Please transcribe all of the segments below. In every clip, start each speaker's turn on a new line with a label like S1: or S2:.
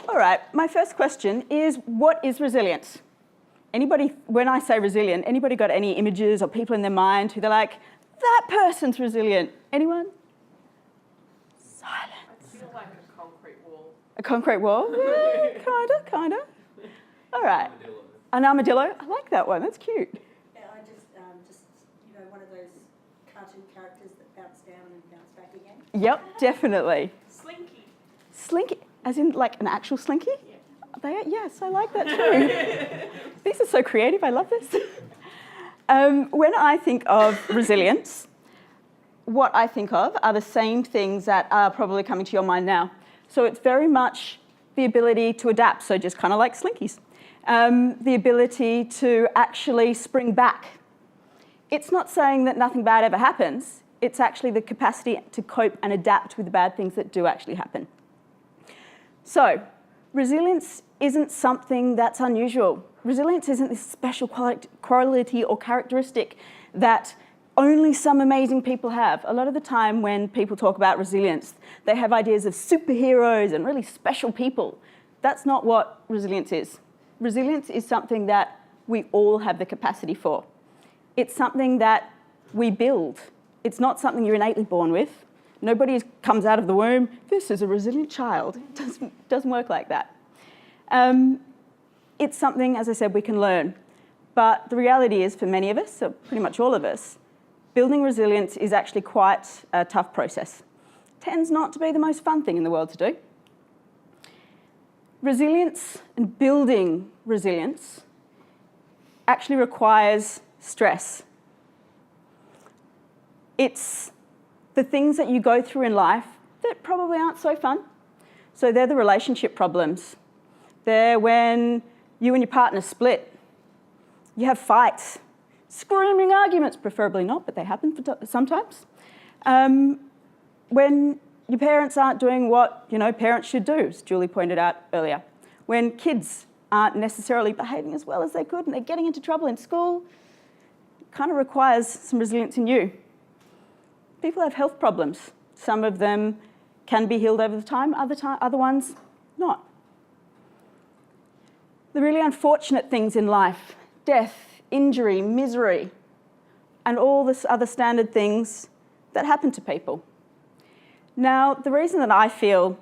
S1: All right, my first question is, what is resilience? Anybody, when I say resilient, anybody got any images or people in their mind who they're like, that person's resilient? Anyone? Silence.
S2: I feel like a concrete wall.
S1: A concrete wall? Yeah, kinda. All right. An armadillo? I like that one, that's cute.
S3: Yeah, I just one of those cartoon characters that bounce down and bounce back again.
S1: Yep, definitely.
S2: Slinky.
S1: Slinky, as in like an actual slinky?
S2: Yeah.
S1: Yes, I like that too. These are so creative, I love this. When I think of resilience, what I think of are the same things that are probably coming to your mind now. So it's very much the ability to adapt, so just kind of like slinkies. The ability to actually spring back. It's not saying that nothing bad ever happens, it's actually the capacity to cope and adapt with the bad things that do actually happen. So, resilience isn't something that's unusual. Resilience isn't this special quality or characteristic that only some amazing people have. A lot of the time when people talk about resilience, they have ideas of superheroes and really special people. That's not what resilience is. Resilience is something that we all have the capacity for. It's something that we build. It's not something you're innately born with. Nobody comes out of the womb, this is a resilient child. It doesn't work like that. It's something, as I said, we can learn. But the reality is, for many of us, so pretty much all of us, building resilience is actually quite a tough process. Tends not to be the most fun thing in the world to do. Resilience and building resilience actually requires stress. It's the things that you go through in life that probably aren't so fun. So they're the relationship problems. They're when you and your partner split. You have fights, screaming arguments, preferably not, but they happen sometimes. When your parents aren't doing what parents should do, as Julie pointed out earlier. When kids aren't necessarily behaving as well as they could and they're getting into trouble in school, it kind of requires some resilience in you. People have health problems. Some of them can be healed over the time, other ones not. The really unfortunate things in life, death, injury, misery, and all this other standard things that happen to people. Now, the reason that I think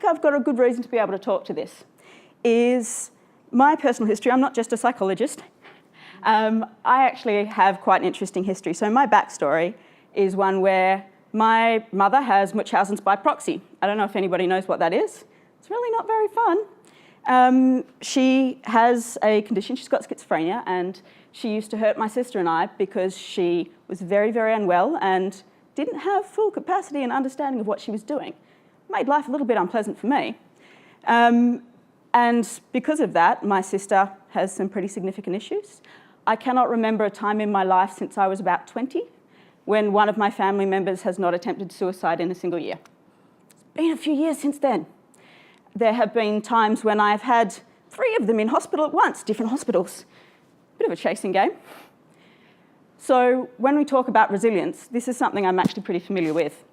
S1: I've got a good reason to be able to talk to this is my personal history. I'm not just a psychologist. I actually have quite an interesting history. So my backstory is one where my mother has Munchausen's by proxy. I don't know if anybody knows what that is. It's really not very fun. She has a condition, she's got schizophrenia, and she used to hurt my sister and I because she was very, very unwell and didn't have full capacity and understanding of what she was doing. Made life a little bit unpleasant for me. And because of that, my sister has some pretty significant issues. I cannot remember a time in my life since I was about 20 when one of my family members has not attempted suicide in a single year. It's been a few years since then. There have been times when I've had 3 of them in hospital at once, different hospitals. Bit of a chasing game. So when we talk about resilience, this is something I'm actually pretty familiar with.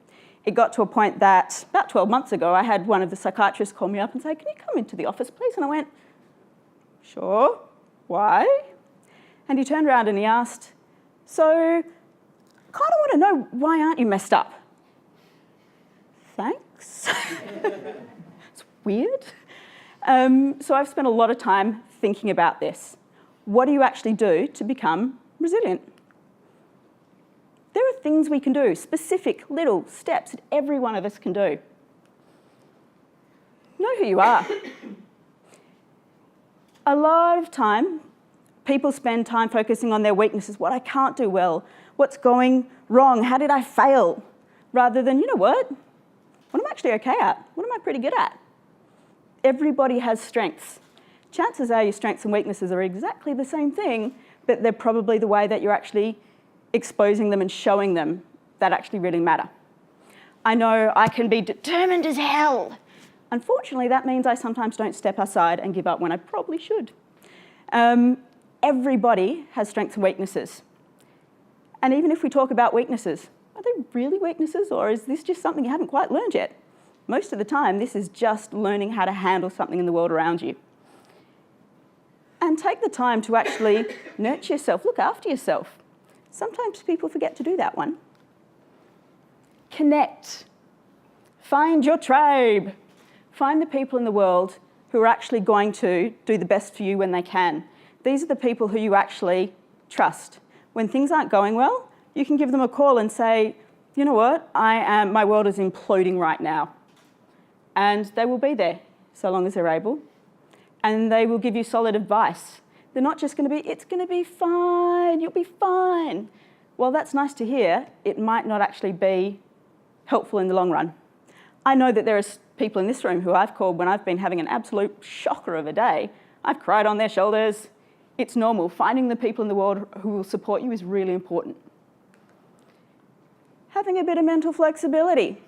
S1: It got to a point that about 12 months ago, I had one of the psychiatrists call me up and say, can you come into the office, please? And I went, sure, why? And he turned around and he asked, so I kind of want to know, why aren't you messed up? Thanks. It's weird. So I've spent a lot of time thinking about this. What do you actually do to become resilient? There are things we can do, specific little steps that every one of us can do. Know who you are. A lot of time, people spend time focusing on their weaknesses, what I can't do well, what's going wrong, how did I fail, rather than, you know what am I actually okay at? What am I pretty good at? Everybody has strengths. Chances are your strengths and weaknesses are exactly the same thing, but they're probably the way that you're actually exposing them and showing them that actually really matter. I know I can be determined as hell. Unfortunately, that means I sometimes don't step aside and give up when I probably should. Everybody has strengths and weaknesses. And even if we talk about weaknesses, are they really weaknesses, or is this just something you haven't quite learned yet? Most of the time, this is just learning how to handle something in the world around you. And take the time to actually nurture yourself, look after yourself. Sometimes people forget to do that one. Connect. Find your tribe. Find the people in the world who are actually going to do the best for you when they can. These are the people who you actually trust. When things aren't going well, you can give them a call and say, you know what, my world is imploding right now. And they will be there, so long as they're able. And they will give you solid advice. They're not just going to be, it's going to be fine, you'll be fine. Well, that's nice to hear. It might not actually be helpful in the long run. I know that there are people in this room who I've called when I've been having an absolute shocker of a day. I've cried on their shoulders. It's normal. Finding the people in the world who will support you is really important. Having a bit of mental flexibility.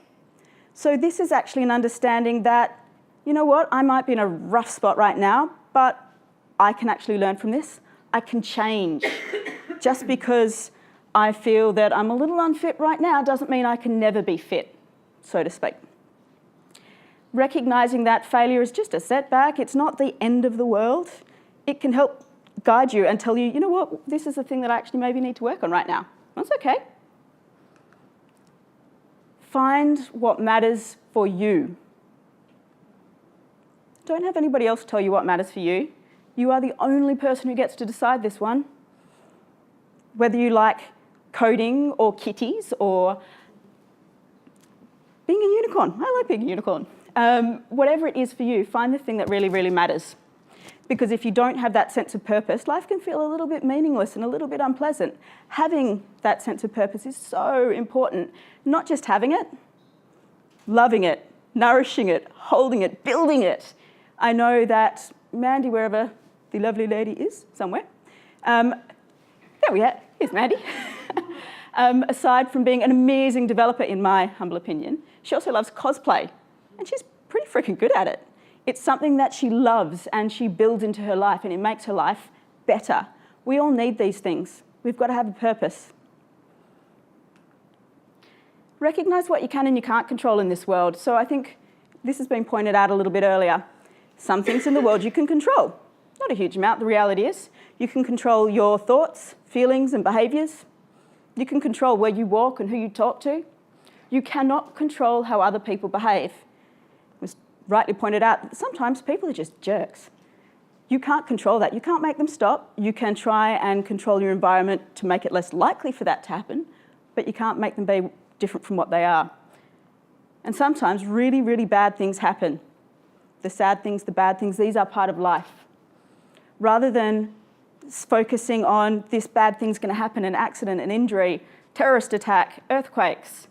S1: So this is actually an understanding that, you know what, I might be in a rough spot right now, but I can actually learn from this. I can change. Just because I feel that I'm a little unfit right now doesn't mean I can never be fit, so to speak. Recognising that failure is just a setback, it's not the end of the world. It can help guide you and tell you, you know what, this is the thing that I actually maybe need to work on right now. That's okay. Find what matters for you. Don't have anybody else tell you what matters for you. You are the only person who gets to decide this one. Whether you like coding or kitties or being a unicorn. I like being a unicorn. Whatever it is for you, find the thing that really, really matters. Because if you don't have that sense of purpose, life can feel a little bit meaningless and a little bit unpleasant. Having that sense of purpose is so important. Not just having it, loving it, nourishing it, holding it, building it. I know that Mandy, wherever the lovely lady is, somewhere, there we are, here's Mandy. Aside from being an amazing developer, in my humble opinion, she also loves cosplay, and she's pretty freaking good at it. It's something that she loves and she builds into her life, and it makes her life better. We all need these things. We've got to have a purpose. Recognise what you can and you can't control in this world. So I think this has been pointed out a little bit earlier. Some things in the world you can control. Not a huge amount, the reality is. You can control your thoughts, feelings and behaviours. You can control where you walk and who you talk to. You cannot control how other people behave. It was rightly pointed out that sometimes people are just jerks. You can't control that. You can't make them stop. You can try and control your environment to make it less likely for that to happen, but you can't make them be different from what they are. And sometimes really, really bad things happen. The sad things, the bad things, these are part of life. Rather than focusing on this bad thing's going to happen, an accident, an injury, terrorist attack, earthquakes,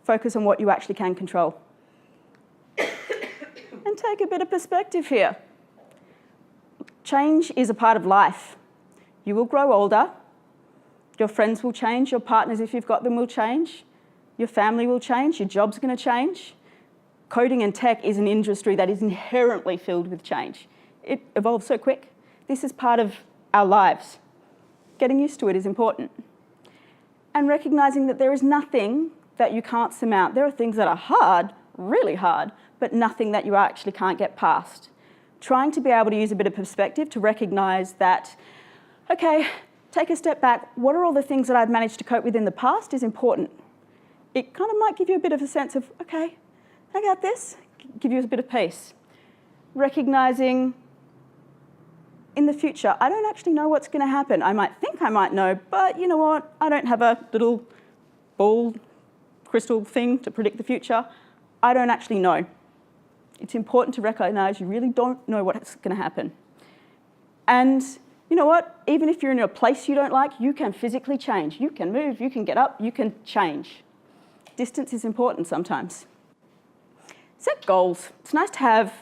S1: focus on what you actually can control. And take a bit of perspective here. Change is a part of life. You will grow older. Your friends will change. Your partners, if you've got them, will change. Your family will change. Your job's going to change. Coding and tech is an industry that is inherently filled with change. It evolves so quick. This is part of our lives. Getting used to it is important. And recognising that there is nothing that you can't surmount. There are things that are hard, really hard, but nothing that you actually can't get past. Trying to be able to use a bit of perspective to recognise that, okay, take a step back. What are all the things that I've managed to cope with in the past is important. It kind of might give you a bit of a sense of, okay, I got this, give you a bit of peace. Recognising in the future, I don't actually know what's going to happen. I might think I might know, but you know what? I don't have a little ball crystal thing to predict the future. I don't actually know. It's important to recognise you really don't know what's going to happen. And you know what? Even if you're in a place you don't like, you can physically change. You can move, you can get up, you can change. Distance is important sometimes. Set goals. It's nice to have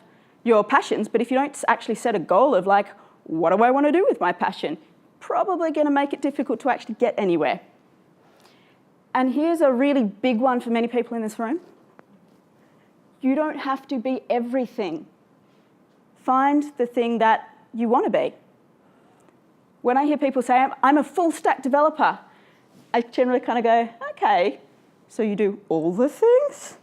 S1: your passions, but if you don't actually set a goal of like, what do I want to do with my passion? Probably going to make it difficult to actually get anywhere. And here's a really big one for many people in this room. You don't have to be everything. Find the thing that you want to be. When I hear people say, I'm a full stack developer, I generally kind of go, okay, so you do all the things?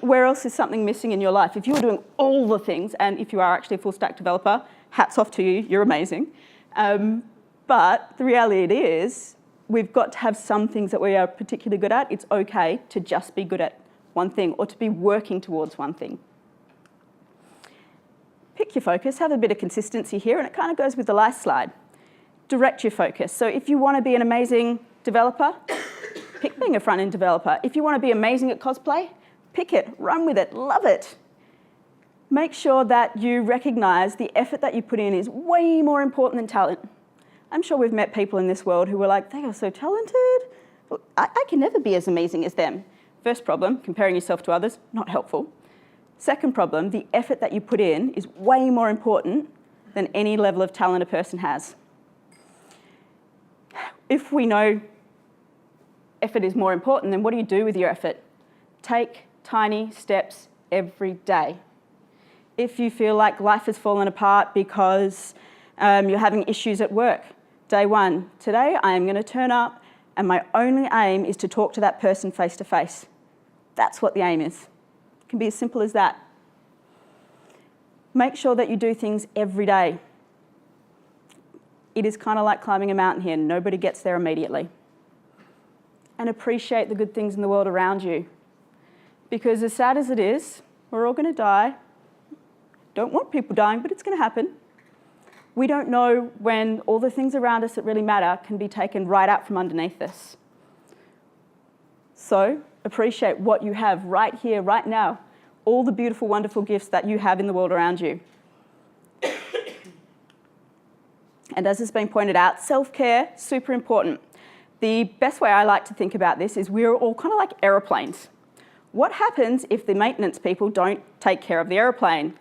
S1: where else is something missing in your life? If you're doing all the things, and if you are actually a full stack developer, hats off to you, you're amazing. But the reality is, we've got to have some things that we are particularly good at. It's okay to just be good at one thing or to be working towards one thing. Pick your focus, have a bit of consistency here, and it kind of goes with the last slide. Direct your focus. So if you want to be an amazing developer, pick being a front-end developer. If you want to be amazing at cosplay, pick it, run with it, love it. Make sure that you recognise the effort that you put in is way more important than talent. I'm sure we've met people in this world who were like, they are so talented. Well, I can never be as amazing as them. First problem, comparing yourself to others, not helpful. Second problem, the effort that you put in is way more important than any level of talent a person has. If we know effort is more important, then what do you do with your effort? Take tiny steps every day. If you feel like life has fallen apart because you're having issues at work, day one, today I am going to turn up and my only aim is to talk to that person face to face. That's what the aim is. It can be as simple as that. Make sure that you do things every day. It is kind of like climbing a mountain here. Nobody gets there immediately. And appreciate the good things in the world around you. Because as sad as it is, we're all going to die. Don't want people dying, but it's going to happen. We don't know when all the things around us that really matter can be taken right out from underneath us. So appreciate what you have right here, right now. All the beautiful, wonderful gifts that you have in the world around you. And as has been pointed out, self-care, super important. The best way I like to think about this is we're all kind of like aeroplanes. What happens if the maintenance people don't take care of the aeroplane?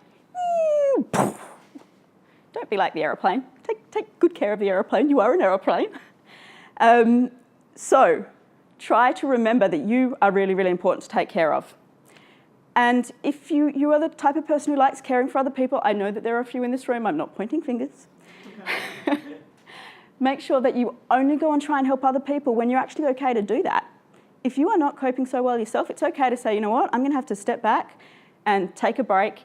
S1: Don't be like the aeroplane. Take good care of the aeroplane. You are an aeroplane. So try to remember that you are really, really important to take care of. And if you are the type of person who likes caring for other people, I know that there are a few in this room, I'm not pointing fingers. Make sure that you only go and try and help other people when you're actually okay to do that. If you are not coping so well yourself, it's okay to say, you know what, I'm going to have to step back and take a break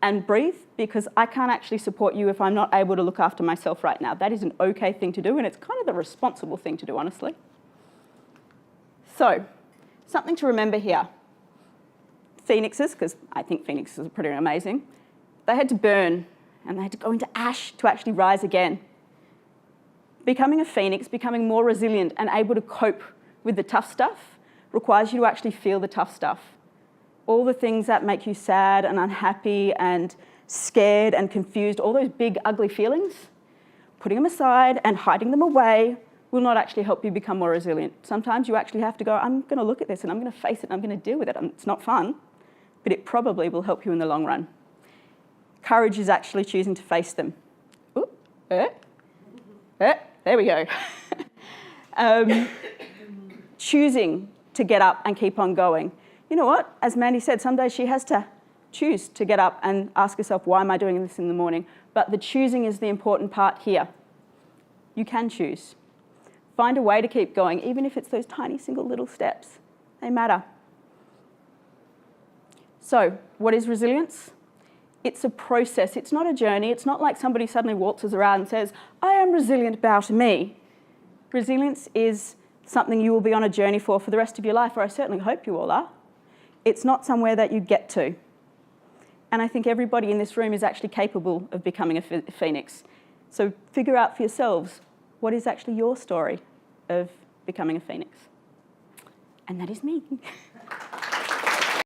S1: and breathe because I can't actually support you if I'm not able to look after myself right now. That is an okay thing to do, and it's kind of the responsible thing to do, honestly. So, something to remember here. Phoenixes, because I think phoenixes are pretty amazing, they had to burn and they had to go into ash to actually rise again. Becoming a phoenix, becoming more resilient and able to cope with the tough stuff requires you to actually feel the tough stuff. All the things that make you sad and unhappy and scared and confused, all those big, ugly feelings, putting them aside and hiding them away will not actually help you become more resilient. Sometimes you actually have to go, I'm going to look at this and I'm going to face it and I'm going to deal with it. It's not fun, but it probably will help you in the long run. Courage is actually choosing to face them. Ooh, there we go. Choosing to get up and keep on going. You know what? As Mandy said, some days she has to choose to get up and ask herself, why am I doing this in the morning? But the choosing is the important part here. You can choose. Find a way to keep going, even if it's those tiny single little steps. They matter. So, what is resilience? It's a process. It's not a journey. It's not like somebody suddenly waltzes around and says, I am resilient, bow to me. Resilience is something you will be on a journey for the rest of your life, or I certainly hope you all are. It's not somewhere that you get to. And I think everybody in this room is actually capable of becoming a phoenix. So figure out for yourselves, what is actually your story of becoming a phoenix? And that is me.